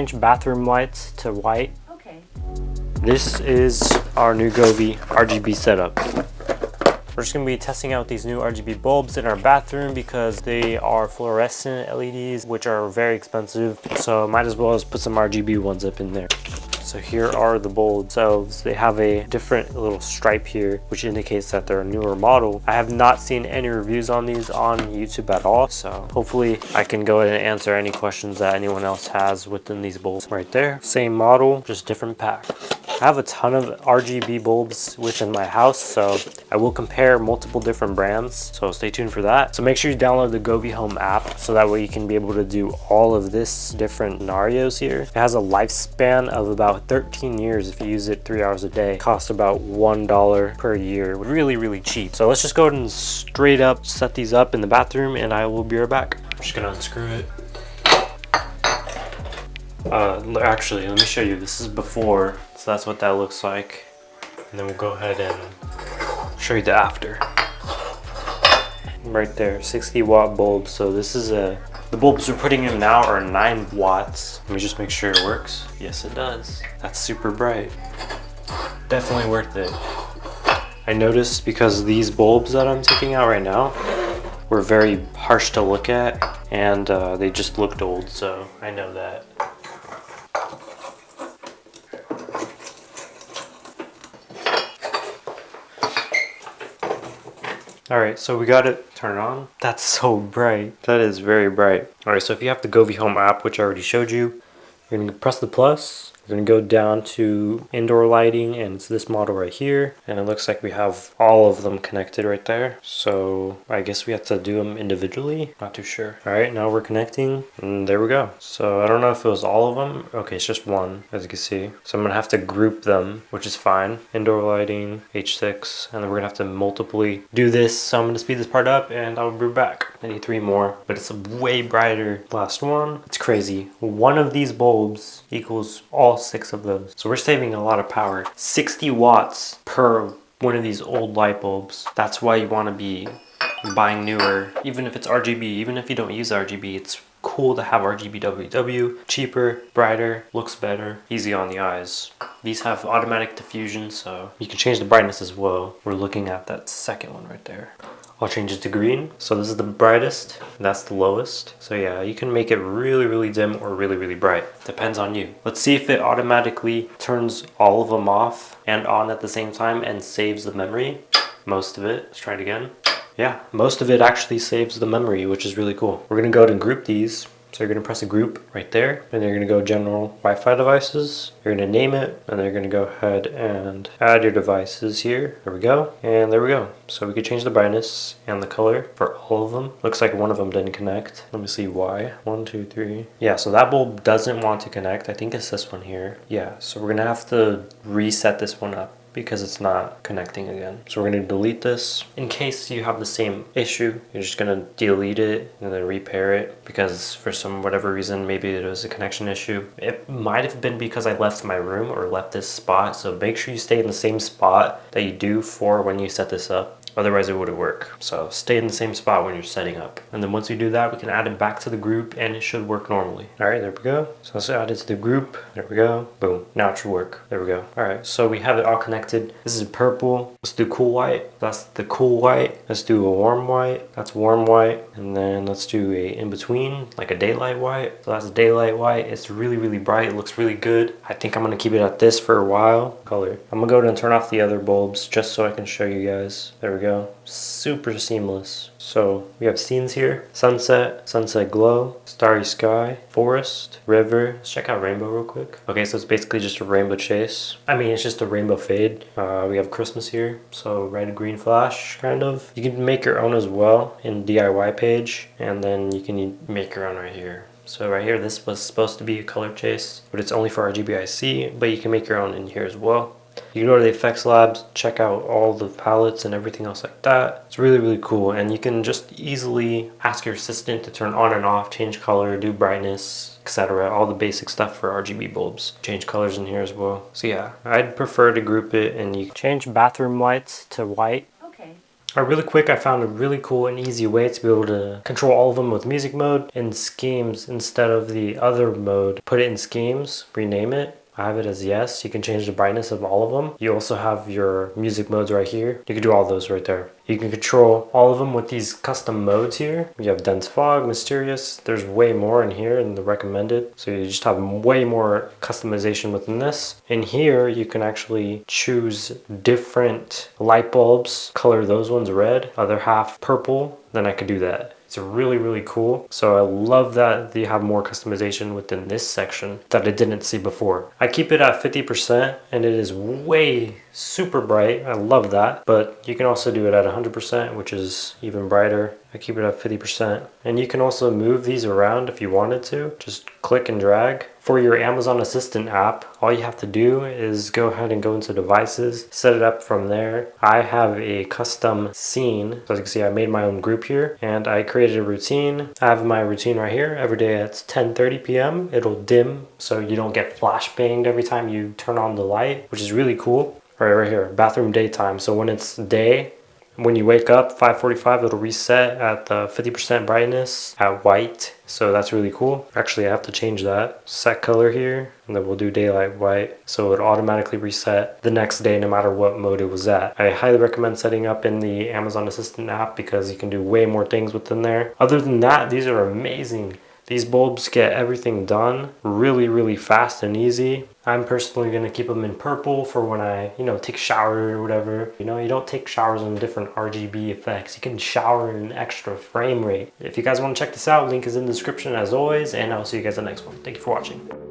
change bathroom lights to white. Okay. This is our new Govee RGB setup. We're just going to be testing out these new RGB bulbs in our bathroom because they are fluorescent LEDs, which are very expensive. So might as well put some RGB ones up in there. So here are the bulbs themselves. They have a different little stripe here, which indicates that they're a newer model. I have not seen any reviews on these on YouTube at all. So hopefully I can go ahead and answer any questions that anyone else has within these bulbs right there. Same model, just different pack. I have a ton of RGB bulbs within my house, so I will compare multiple different brands, so stay tuned for that. So make sure you download the Govee Home app so that way you can be able to do all of this different scenarios here. It has a lifespan of about 13 years if you use it 3 hours a day. It costs about $1 per year. Really cheap. So let's just go ahead and straight up set these up in the bathroom and I will be right back. I'm just gonna unscrew it. Actually, let me show you. This is before, so that's what that looks like. And then we'll go ahead and show you the after. Right there, 60 watt bulb. So this is the bulbs we're putting in now are 9 watts. Let me just make sure it works. Yes, it does. That's super bright. Definitely worth it. I noticed because these bulbs that I'm taking out right now were very harsh to look at and they just looked old, so I know that. Alright, so we got it turned on. That's so bright. That is very bright. Alright, so if you have the Govee Home app, which I already showed you, you're going to press the plus. You're going to go down to indoor lighting, and it's this model right here. And it looks like we have all of them connected right there. So I guess we have to do them individually. Not too sure. Alright, now we're connecting, and there we go. So I don't know if it was all of them. Okay, it's just one, as you can see. So I'm going to have to group them, which is fine. Indoor lighting, H6, and then we're going to have to multiply do this. So I'm going to speed this part up, and I'll be back. I need 3 more, but it's a way brighter. Last one. It's crazy. One of these bulbs equals all 6 of those. So we're saving a lot of power. 60 watts per one of these old light bulbs. That's why you want to be buying newer, even if it's RGB, even if you don't use RGB, it's cool to have RGBWW. Cheaper, brighter, looks better, easy on the eyes. These have automatic diffusion, so you can change the brightness as well. We're looking at that second one right there. I'll change it to green. So this is the brightest, and that's the lowest. So yeah, you can make it really dim or really bright. Depends on you. Let's see if it automatically turns all of them off and on at the same time and saves the memory. Most of it. Let's try it again. Yeah, most of it actually saves the memory, which is really cool. We're gonna go ahead and group these. So you're going to press a group right there, and you're going to go general Wi-Fi devices. You're going to name it, and then you're going to go ahead and add your devices here. There we go, and there we go. So we could change the brightness and the color for all of them. Looks like one of them didn't connect. Let me see why. 1, 2, 3. Yeah, so that bulb doesn't want to connect. I think it's this one here. Yeah, so we're going to have to reset this one up because it's not connecting again. So we're going to delete this. In case you have the same issue, you're just going to delete it and then repair it because for whatever reason, maybe it was a connection issue. It might have been because I left my room or left this spot. So make sure you stay in the same spot that you do for when you set this up. Otherwise it wouldn't work. So stay in the same spot when you're setting up. And then once we do that, we can add it back to the group and it should work normally. All right, there we go. So let's add it to the group. There we go. Boom. Now it should work. There we go. All right, so we have it all connected. This is purple. Let's do cool white. That's the cool white. Let's do a warm white. That's warm white. And then let's do a in-between, like a daylight white. So that's daylight white. It's really bright. It looks really good. I think I'm gonna keep it at this for a while. Color. I'm gonna go ahead and turn off the other bulbs just so I can show you guys. There we go. Super seamless. So we have scenes here: sunset, sunset glow, starry sky, forest, river. Let's check out rainbow real quick. Okay, so it's basically just a rainbow chase. I mean, it's just a rainbow fade. We have Christmas here, so red, green flash, kind of. You can make your own as well in DIY page, and then you can make your own right here. So right here, this was supposed to be a color chase, but it's only for RGBIC, but you can make your own in here as well. You can go to the effects labs, check out all the palettes and everything else like that. It's really cool, and you can just easily ask your assistant to turn on and off, change color, do brightness, etc. All the basic stuff for RGB bulbs. Change colors in here as well. So yeah, I'd prefer to group it, and you can change bathroom lights to white. Okay. Alright, really quick, I found a really cool and easy way to be able to control all of them with music mode in schemes instead of the other mode. Put it in schemes, rename it. I have it as yes. You can change the brightness of all of them. You also have your music modes right here. You can do all those right there. You can control all of them with these custom modes here. You have dense fog, mysterious. There's way more in here in the recommended. So you just have way more customization within this. In here, you can actually choose different light bulbs, color those ones red, other half purple. Then I could do that. It's really, really cool. So I love that you have more customization within this section that I didn't see before. I keep it at 50% and it is way super bright. I love that. But you can also do it at 100%, which is even brighter. I keep it at 50%. And you can also move these around if you wanted to. Just click and drag. For your Amazon Assistant app, all you have to do is go ahead and go into devices, set it up from there. I have a custom scene. So as you can see, I made my own group here and I created a routine. I have my routine right here. Every day at 10:30 p.m. it'll dim so you don't get flash banged every time you turn on the light, which is really cool. Right here, bathroom daytime. So when it's day, when you wake up, 5:45, it'll reset at the 50% brightness at white. So that's really cool. Actually, I have to change that. Set color here, and then we'll do daylight white. So it'll automatically reset the next day no matter what mode it was at. I highly recommend setting up in the Amazon Assistant app because you can do way more things within there. Other than that, these are amazing. These bulbs get everything done really, really fast and easy. I'm personally going to keep them in purple for when I, take a shower or whatever. You don't take showers in different RGB effects. You can shower in an extra frame rate. If you guys want to check this out, link is in the description as always, and I'll see you guys in the next one. Thank you for watching.